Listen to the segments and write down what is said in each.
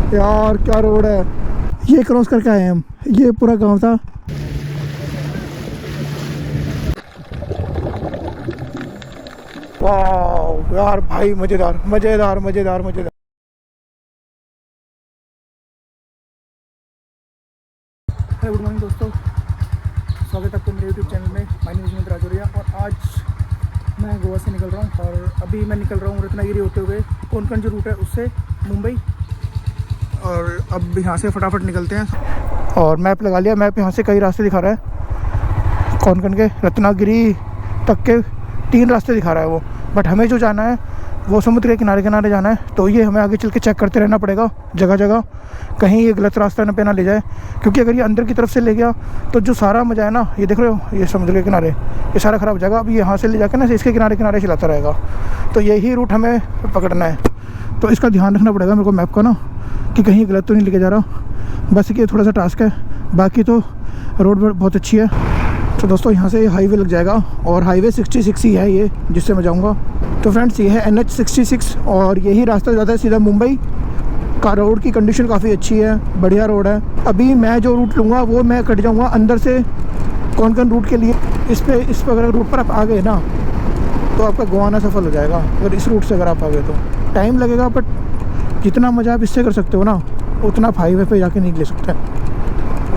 यार क्या रोड है। ये क्रॉस करके आए हम, ये पूरा गांव था। वाह यार भाई, मज़ेदार मज़ेदार मज़ेदार मज़ेदार। हेलो गुड मॉर्निंग दोस्तों, स्वागत है आपको मेरे यूट्यूब चैनल में। My name is Hemant Rajauria और आज मैं गोवा से निकल रहा हूँ और अभी मैं निकल रहा हूँ रत्नागिरी होते हुए कोंकण जो रूट है उससे मुंबई। और अब यहाँ से फटाफट निकलते हैं और मैप लगा लिया। मैप यहाँ से कई रास्ते दिखा रहा है, कोंकण के रत्नागिरी तक के 3 रास्ते दिखा रहा है वो। बट हमें जो जाना है वो समुद्र के किनारे किनारे जाना है, तो ये हमें आगे चल के चेक करते रहना पड़ेगा जगह जगह, कहीं ये गलत रास्ता न पे ना ले जाए। क्योंकि अगर ये अंदर की तरफ से ले गया तो जो सारा मज़ा है ना, ये देख रहे हो ये समुद्र के किनारे, ये सारा ख़राब हो जाएगा। अब यहाँ से ले जाकर ना इसके किनारे किनारे चलाता रहेगा, तो यही रूट हमें पकड़ना है। तो इसका ध्यान रखना पड़ेगा मेरे को मैप का ना, कि कहीं गलत तो नहीं लेके जा रहा। बस ये थोड़ा सा टास्क है, बाकी तो रोड बहुत अच्छी है। तो दोस्तों यहाँ से हाईवे लग जाएगा और हाईवे 66 ही है ये जिससे मैं जाऊँगा। तो फ्रेंड्स ये है NH 66 और यही रास्ता जाता है सीधा मुंबई का। रोड की कंडीशन काफ़ी अच्छी है, बढ़िया रोड है। अभी मैं जो रूट लूँगा वो मैं कट जाऊँगा अंदर से कोंकण रूट के लिए। इस पर अगर रूट पर आप आ गए ना तो आपका गोवाना सफल हो जाएगा। अगर इस रूट से अगर आप आ गए तो टाइम लगेगा, बट जितना मज़ा आप इससे कर सकते हो ना उतना आप हाईवे पे जाके नहीं ले सकते।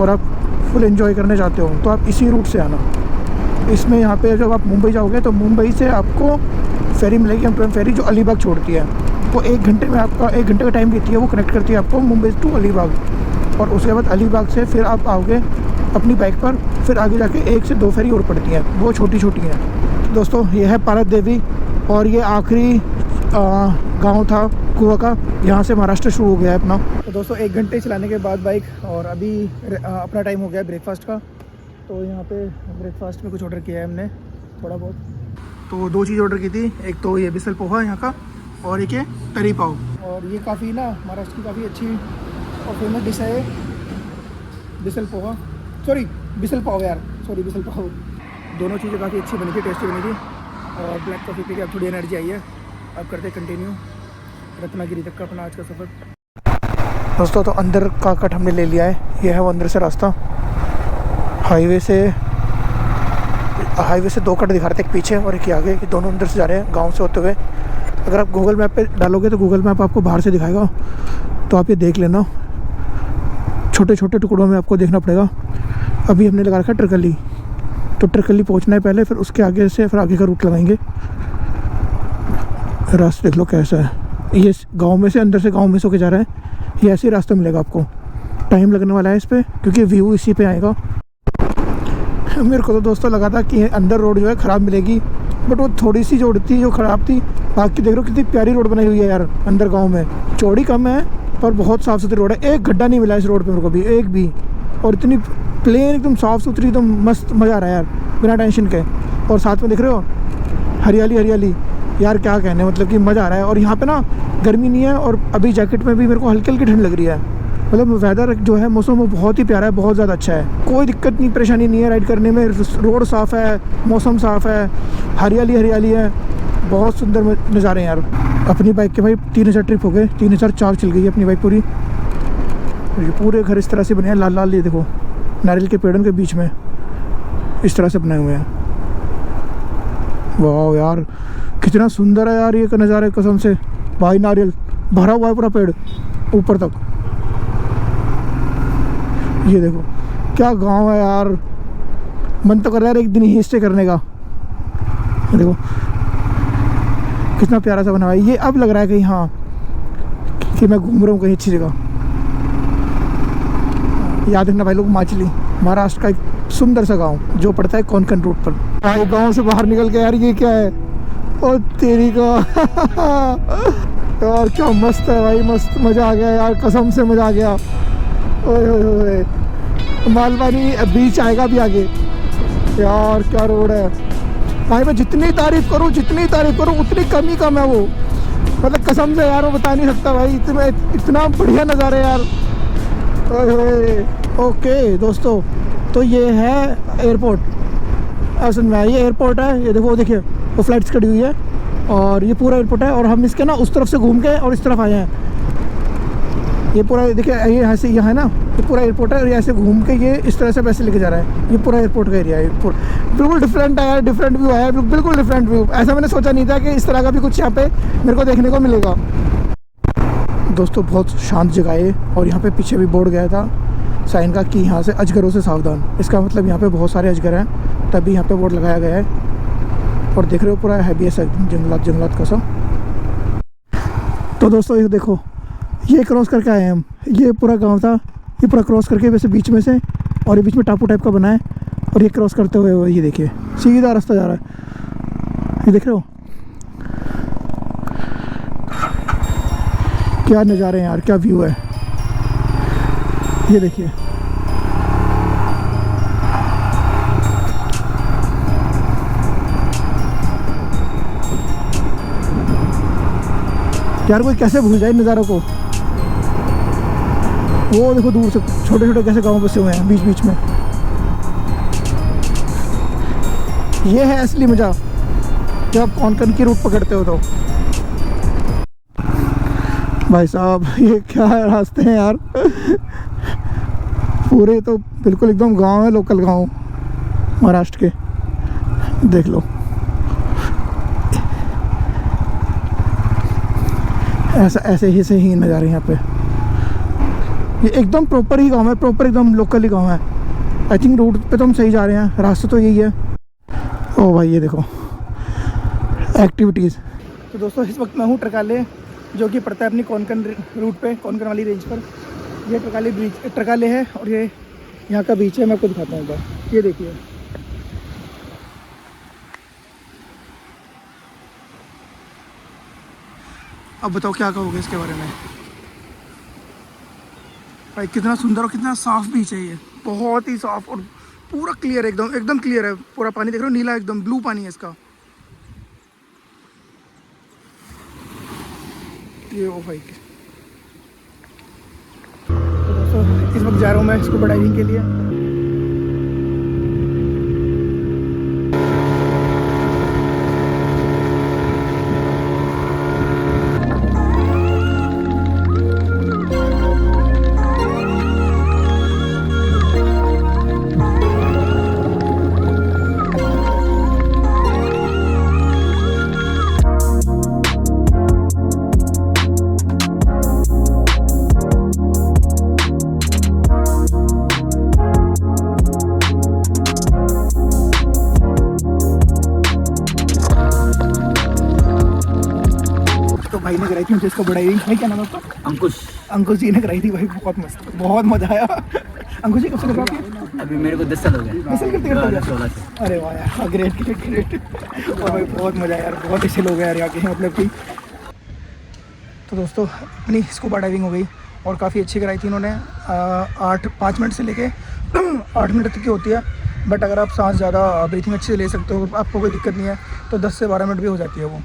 और आप फुल एंजॉय करने चाहते हो तो आप इसी रूट से आना। इसमें यहाँ पे जब आप मुंबई जाओगे तो मुंबई से आपको फेरी मिलेगी, एम फेरी जो अलीबाग छोड़ती है। वो 1 घंटे में आपका 1 घंटे का टाइम देती है, वो कनेक्ट करती है आपको मुंबई टू अलीबाग। और उसके बाद अलीबाग से फिर आप आओगे अपनी बाइक पर, फिर आगे जाके 1 से 2 फेरी और पड़ती हैं, वो छोटी छोटी हैं। तो दोस्तों ये है पारत देवी और ये आखिरी गांव था गोवा का। यहाँ से महाराष्ट्र शुरू हो गया है अपना। तो दोस्तों 1 घंटे चलाने के बाद बाइक, और अभी अपना टाइम हो गया ब्रेकफास्ट का। तो यहाँ पे ब्रेकफास्ट में कुछ ऑर्डर किया है हमने थोड़ा बहुत। तो 2 चीज़ ऑर्डर की थी, एक तो ये बिसल पोहा यहाँ का और एक ये तरी पाव। और ये काफ़ी ना महाराष्ट्र की काफ़ी अच्छी और फेमस डिश है बिसल पोहा, सॉरी बिसल पाव यार, सॉरी बिसल पाव। दोनों चीज़ें काफ़ी अच्छी बनी थी, टेस्टी बनी थी। और ब्लैक कॉफ़ी पी के अब थोड़ी एनर्जी आई है। अब करते कंटिन्यू रत्नागिरी तक का अपना आज का सफ़र। दोस्तों तो अंदर का कट हमने ले लिया है, ये है वो अंदर से रास्ता। हाईवे से 2 कट दिखा रहे थे, एक पीछे और एक आगे, ये दोनों अंदर से जा रहे हैं गांव से होते हुए। अगर आप गूगल मैप पे डालोगे तो गूगल मैप आपको बाहर से दिखाएगा, तो आप ये देख लेना। छोटे छोटे टुकड़ों में आपको देखना पड़ेगा। अभी हमने लगा रखा है ट्रिकली, तो ट्रिकली पहुंचना है पहले, फिर उसके आगे से फिर आगे का रूट लगाएंगे। रास्ता देख लो कैसा है, ये गाँव में से अंदर से गाँव में से होके जा रहा है। ये ऐसे ही रास्ता मिलेगा आपको, टाइम लगने वाला है इस पर क्योंकि व्यू इसी पे आएगा। मेरे को तो दोस्तों लगा था कि अंदर रोड जो है ख़राब मिलेगी, बट वो थोड़ी सी रोड थी जो ख़राब थी। बाकी देख लो कितनी प्यारी रोड बनाई हुई है यार अंदर गांव में। चौड़ी कम है पर बहुत साफ़ सुथरी रोड है, एक गड्ढा नहीं मिला इस रोड पे मेरे को भी, एक भी। और इतनी प्लेन एकदम साफ़ सुथरी, एकदम मस्त, मज़ा आ रहा है यार बिना टेंशन के। और साथ में देख रहे हो हरियाली हरियाली यार, क्या कहने, मतलब कि मज़ा आ रहा है। और यहाँ पर ना गर्मी नहीं है और अभी जैकेट में भी मेरे को हल्की हल्की ठंड लग रही है। मतलब वेदर जो है, मौसम वो बहुत ही प्यारा है, बहुत ज़्यादा अच्छा है। कोई दिक्कत नहीं, परेशानी नहीं है राइड करने में। रोड साफ़ है, मौसम साफ़ है, हरियाली हरियाली है, बहुत सुंदर नज़ारे हैं यार। अपनी बाइक के भाई 3000 ट्रिप हो गए, 3000 चाल चल गई है अपनी बाइक पूरी। ये पूरे घर इस तरह से बने हैं, लाल लाल, ये देखो नारियल के पेड़ों के बीच में इस तरह से बनाए हुए हैं। वाह यार कितना सुंदर है यार ये नज़ारा, कसम से भाई। नारियल भरा हुआ है पूरा पेड़ ऊपर तक। ये देखो क्या गांव है यार, मन तो कर रहा है एक दिन ही स्टे करने का। देखो कितना प्यारा सा बना हुआ है ये। अब लग रहा है कि हाँ कि मैं घूम रहा हूँ कहीं अच्छी जगह। याद रखना भाई लोग, माचली महाराष्ट्र का एक सुंदर सा गांव जो पड़ता है कोंकण रूट पर। भाई गांव से बाहर निकल के यार ये क्या है, ओ तेरी का यार क्या मस्त है भाई, मस्त, मज़ा आ गया यार, कसम से मज़ा आ गया। ओए ओए मालवानी बीच आएगा भी आगे यार, क्या रोड है भाई। मैं जितनी तारीफ़ करूँ उतनी कम ही कम है वो, मतलब कसम से यार वो बता नहीं सकता भाई, इतना बढ़िया नज़ारा है यार। ओए ओके दोस्तों, तो ये है एयरपोर्ट। असल में ये एयरपोर्ट है, ये देखो, वो देखिए वो फ्लाइट्स खड़ी हुई है और ये पूरा एयरपोर्ट है। और हम इसके ना उस तरफ से घूम के और इस तरफ आए हैं। ये पूरा देखिए, ये यहाँ से यहाँ है ना, ये पूरा एयरपोर्ट है और ऐसे घूम के ये इस तरह से पैसे लेके जा रहा है। ये पूरा एयरपोर्ट का एरिया है, बिल्कुल डिफरेंट है यार, डिफरेंट व्यू है, बिल्कुल डिफरेंट व्यू। ऐसा मैंने सोचा नहीं था कि इस तरह का भी कुछ यहाँ पे मेरे को देखने को मिलेगा। दोस्तों बहुत शांत जगह है और यहाँ पे पीछे भी बोर्ड गया था साइन का कि यहाँ से अजगरों से सावधान। इसका मतलब यहाँ पे बहुत सारे अजगर हैं, तभी यहाँ पे बोर्ड लगाया गया है। और देख रहे हो पूरा हैवी है जंगलात का सा। तो दोस्तों ये देखो, ये क्रॉस करके आए हम, ये पूरा गांव था, ये पूरा क्रॉस करके वैसे बीच में से, और ये बीच में टापू टाइप का बना है, और ये क्रॉस करते हुए ये देखिए सीधा रास्ता जा रहा है। ये देख रहे हो क्या नज़ारे हैं यार, क्या व्यू है, ये देखिए। यार कोई कैसे भूल जाए नज़ारों को। वो देखो दूर से छोटे छोटे कैसे गांव बसे हुए हैं बीच बीच में। ये है असली मजा जब आप कोंकण की रूट पकड़ते हो तो। भाई साहब ये क्या रास्ते हैं यार, पूरे तो बिल्कुल एकदम गांव है, लोकल गांव महाराष्ट्र के। देख लो ऐसे ही नज़ारे यहाँ पे। ये एकदम प्रॉपर ही गांव है, प्रॉपर एकदम लोकल ही गांव है। आई थिंक रूट पे तो हम सही जा रहे हैं, रास्ता तो यही है। ओ भाई ये देखो एक्टिविटीज़। तो दोस्तों इस वक्त मैं हूँ ट्रकाले, जो कि पड़ता है अपनी कोंकण रूट पे, कोंकण वाली रेंज पर। ये ट्रकाले है और ये यहाँ का बीच है। मैं आपको दिखाता हूँ, ये देखिए। अब बताओ क्या कहोगे इसके बारे में। भाई कितना सुंदर और कितना साफ बीच है ये, बहुत ही साफ और पूरा क्लियर, एकदम क्लियर है। पूरा पानी देख रहे हो, नीला एकदम ब्लू पानी है इसका। ये ओ भाई, तो दोस्तों इस वक्त जा रहा हूँ मैं स्कूबा डाइविंग के लिए। भाई ने कराई थी मुझे इसको बढ़ाई। भाई क्या नाम है आपका? अंकुश जी ने कराई थी भाई, बहुत मस्त, बहुत मजा आया। अंकुश जी कब से कर रहे हो? अभी मेरे को 10 साल हो गए। 10 साल करते। अरे वाह यार, ग्रेट। और भाई बहुत मजा आया यार, बहुत अच्छे लोग हैं यार यहाँ के, मतलब कि। तो दोस्तों अपनी स्कूबा डाइविंग हो गई और काफ़ी अच्छी कराई थी इन्होंने। 5 मिनट से लेके 8 मिनट तक की होती है, बट अगर आप सांस ज़्यादा ब्रीथिंग अच्छे से ले सकते हो, आपको कोई दिक्कत नहीं है, तो 10 से 12 मिनट भी हो जाती है वो।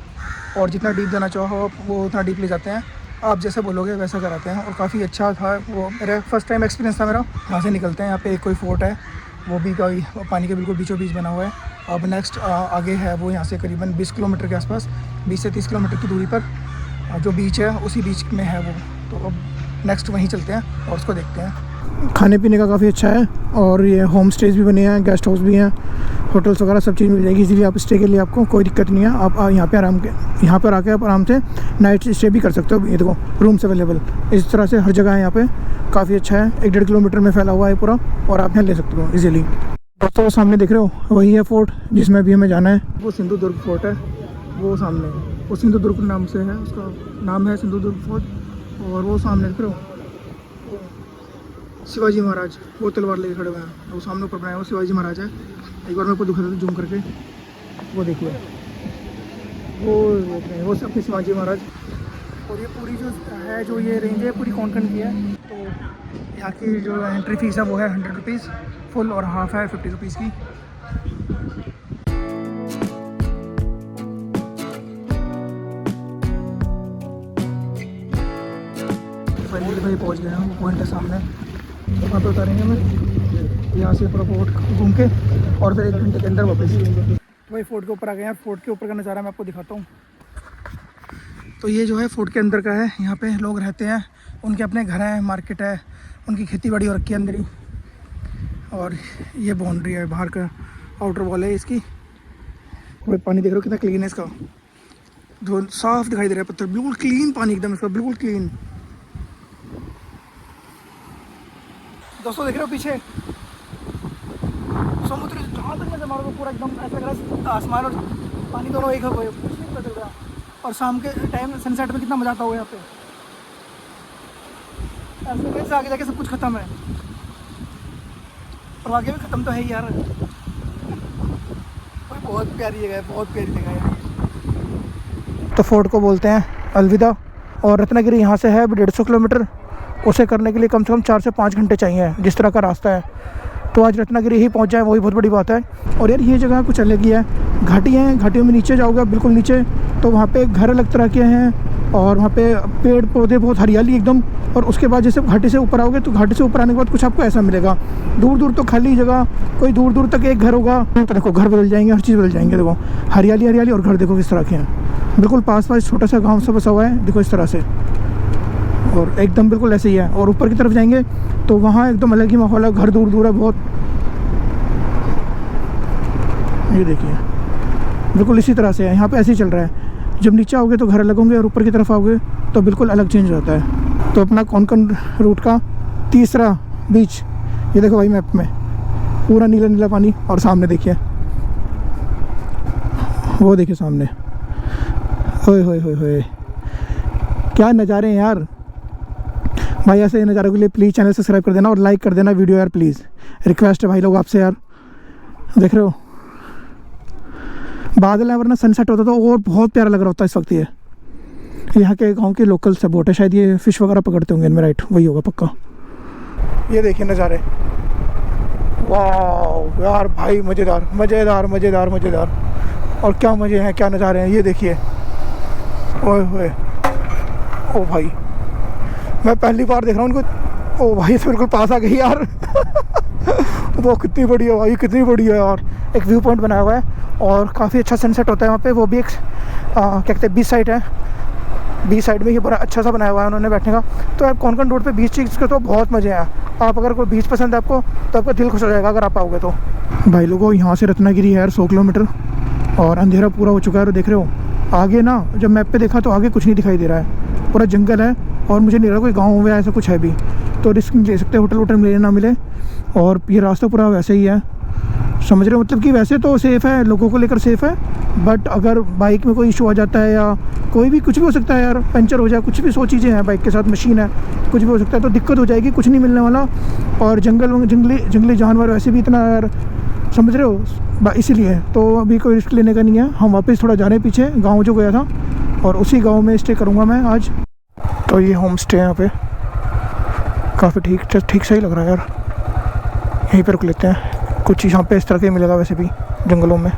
और जितना डीप जाना चाहो आप वो उतना डीप ले जाते हैं, आप जैसे बोलोगे वैसा कराते हैं। और काफ़ी अच्छा था वो, मेरा फर्स्ट टाइम एक्सपीरियंस था मेरा। यहाँ से निकलते हैं, यहाँ पे एक कोई फोर्ट है, वो भी कोई पानी के बिल्कुल बीचों बीच बना हुआ है। अब नेक्स्ट आगे है वो, यहाँ से करीबन 20 किलोमीटर के आसपास, 20 से 30 किलोमीटर की दूरी पर जो बीच है उसी बीच में है वो। तो अब नेक्स्ट वहीं चलते हैं और उसको देखते हैं। खाने पीने का काफ़ी अच्छा है और ये होम स्टेज भी बने हैं, गेस्ट हाउस भी हैं, होटल्स वगैरह सब चीज़ मिल जाएगी इजीली। आप स्टे के लिए आपको कोई दिक्कत नहीं है। आप यहाँ पर आके आप आराम से नाइट स्टे भी कर सकते हो। ये देखो रूम्स अवेलेबल, इस तरह से हर जगह है यहाँ पे। काफ़ी अच्छा है, 1-1.5 किलोमीटर में फैला हुआ है पूरा, और आप यहाँ ले सकते हो इजीली। दोस्तों वो सामने देख रहे हो, वही है फोर्ट जिसमें भी हमें जाना है। वो सिंधुदुर्ग फोर्ट है, वो सामने, वो सिंधुदुर्ग नाम से है, उसका नाम है सिंधुदुर्ग फोर्ट। और वो सामने देख रहे हो शिवाजी महाराज, वो तलवार लेके खड़े हुए हैं, वो सामने ऊपर बनाया हुआ शिवाजी महाराज है। एक बार मेरे को दिखा देता जूम करके, वो देखिए, वो अपने शिवाजी महाराज। और ये पूरी जो है, जो ये रेंज है पूरी कोंकण की है। तो यहाँ की जो एंट्री फीस है वो है 100 रुपीज़ फुल, और हाफ है 50 रुपीज़ की। फाइनली भाई पहुँच गए हैं, वो पॉइंट है सामने, वहाँ पे उतारेंगे हमें। यहाँ से पूरा फोर्ट घूम के और फिर 1 घंटे के अंदर वापस। तो भाई फोर्ट के ऊपर आ गए हैं, फोर्ट के ऊपर का नज़ारा मैं आपको दिखाता हूँ। तो ये जो है फोर्ट के अंदर का है, यहाँ पे लोग रहते हैं, उनके अपने घर हैं, मार्केट है, उनकी खेती बाड़ी हो रखी है अंदर ही। और ये बाउंड्री है, बाहर का आउटर वॉल है इसकी। और पानी देख रहे हो कितना क्लीन है इसका, जो साफ दिखाई दे रहा है पत्थर, बिल्कुल क्लीन पानी एकदम इसका, बिल्कुल क्लीन। दोस्तों देख रहे हो पीछे समुद्र, जहाँ तक नजर मारोगे पूरा एकदम ऐसा लग रहा है आसमान और पानी दोनों एक हो गए, कुछ नहीं पता चल रहा। और शाम के टाइम सनसेट में कितना मजा आता होगा यहाँ पे, ऐसे लग रहा है आगे जाके सब कुछ खत्म है, और आगे भी खत्म तो है ही यार। बहुत प्यारी जगह है, बहुत प्यारी जगह है। तो फोर्ट को बोलते हैं अलविदा, और रत्नागिरी यहाँ से है 150 किलोमीटर। उसे करने के लिए कम से कम 4 से 5 घंटे चाहिए, जिस तरह का रास्ता है। तो आज रत्नागिरी ही पहुँच जाए वही बहुत बड़ी बात है। और यार ये जगह कुछ अलग ही है, घाटी हैं, घाटियों में नीचे जाओगे बिल्कुल नीचे तो वहाँ पे घर अलग तरह के हैं, और वहाँ पे पेड़ पौधे, बहुत हरियाली एकदम। और उसके बाद जैसे घाटी से ऊपर आओगे तो घाटी से ऊपर आने के बाद कुछ आपको ऐसा मिलेगा, दूर दूर तो खाली जगह, कोई दूर दूर तक एक घर होगा। तो देखो घर बदल जाएंगे, हर चीज़ बदल जाएंगे। देखो हरियाली हरियाली, और घर देखो किस तरह के हैं, बिल्कुल पास पास छोटा सा गाँव सा बसा हुआ है, देखो इस तरह से। और एकदम बिल्कुल ऐसे ही है। और ऊपर की तरफ जाएंगे तो वहाँ एकदम अलग ही माहौल है, घर दूर दूर है बहुत। ये देखिए बिल्कुल इसी तरह से है, यहाँ पे ऐसे ही चल रहा है। जब नीचे आओगे तो घर अलग होंगे, और ऊपर की तरफ आओगे तो बिल्कुल अलग चेंज होता है। तो अपना कोंकण रूट का तीसरा बीच, ये देखो भाई मैप में पूरा नीला नीला पानी, और सामने देखिए, वो देखिए सामने, ओए होए होए होए, क्या नज़ारे हैं यार भाई। ऐसे नज़ारों के लिए प्लीज़ चैनल सब्सक्राइब कर देना और लाइक कर देना वीडियो यार, प्लीज़ रिक्वेस्ट है भाई लोग आपसे यार। देख रहे हो बादल है, वरना सनसेट होता तो और बहुत प्यारा लग रहा होता इस वक्त। ये यहाँ के गांव के लोकल सब बोट है, शायद ये फ़िश वगैरह पकड़ते होंगे इनमें, राइट वही होगा पक्का। ये देखिए नज़ारे, वाह यार भाई, मज़ेदार मज़ेदार मज़ेदार मज़ेदार। और क्या मज़े हैं, क्या नज़ारे हैं, ये देखिए, ओए होए, ओ भाई मैं पहली बार देख रहा हूँ उनको। ओ भाई तो बिल्कुल पास आ गई यार वो कितनी बड़ी है भाई, कितनी बड़ी है यार। एक व्यू पॉइंट बनाया हुआ है और काफ़ी अच्छा सनसेट होता है वहाँ पे। वो भी एक क्या कहते हैं बीच साइड है, बीच साइड में ये बड़ा अच्छा सा बनाया हुआ है उन्होंने बैठने का। तो यार कोंकण रोड पे बीच चीज़ के तो बहुत मज़े हैं। आप अगर कोई बीच पसंद है आपको तो आपका दिल खुश हो जाएगा अगर आप आओगे तो। भाई लोगों यहाँ से रत्नागिरी है यार 100 किलोमीटर, और अंधेरा पूरा हो चुका है। और देख रहे हो आगे ना, जब मैप पे देखा तो आगे कुछ नहीं दिखाई दे रहा है, पूरा जंगल है। और मुझे नहीं लगा कोई गाँव में ऐसा कुछ है भी, तो रिस्क नहीं ले सकते, होटल वोटल मिले ना मिले। और ये रास्ता पूरा वैसे ही है, समझ रहे हो, मतलब कि वैसे तो सेफ़ है, लोगों को लेकर सेफ़ है, बट अगर बाइक में कोई इशू आ जाता है या कोई भी कुछ भी हो सकता है यार, पंचर हो जाए, कुछ भी 100 चीज़ें हैं बाइक के साथ, मशीन है, कुछ भी हो सकता है, तो दिक्कत हो जाएगी, कुछ नहीं मिलने वाला। और जंगली जानवर वैसे भी इतना यार, समझ रहे हो, इसीलिए तो अभी कोई रिस्क लेने का नहीं है। हम वापस थोड़ा जा रहे हैं पीछे, गाँव जो गया था, और उसी गाँव में स्टे करूँगा मैं आज। तो ये होम स्टे यहाँ पे काफ़ी ठीक सही लग रहा है यार, यहीं पर रुक लेते हैं। कुछ यहाँ पे इस तरह के मिलेगा वैसे भी जंगलों में।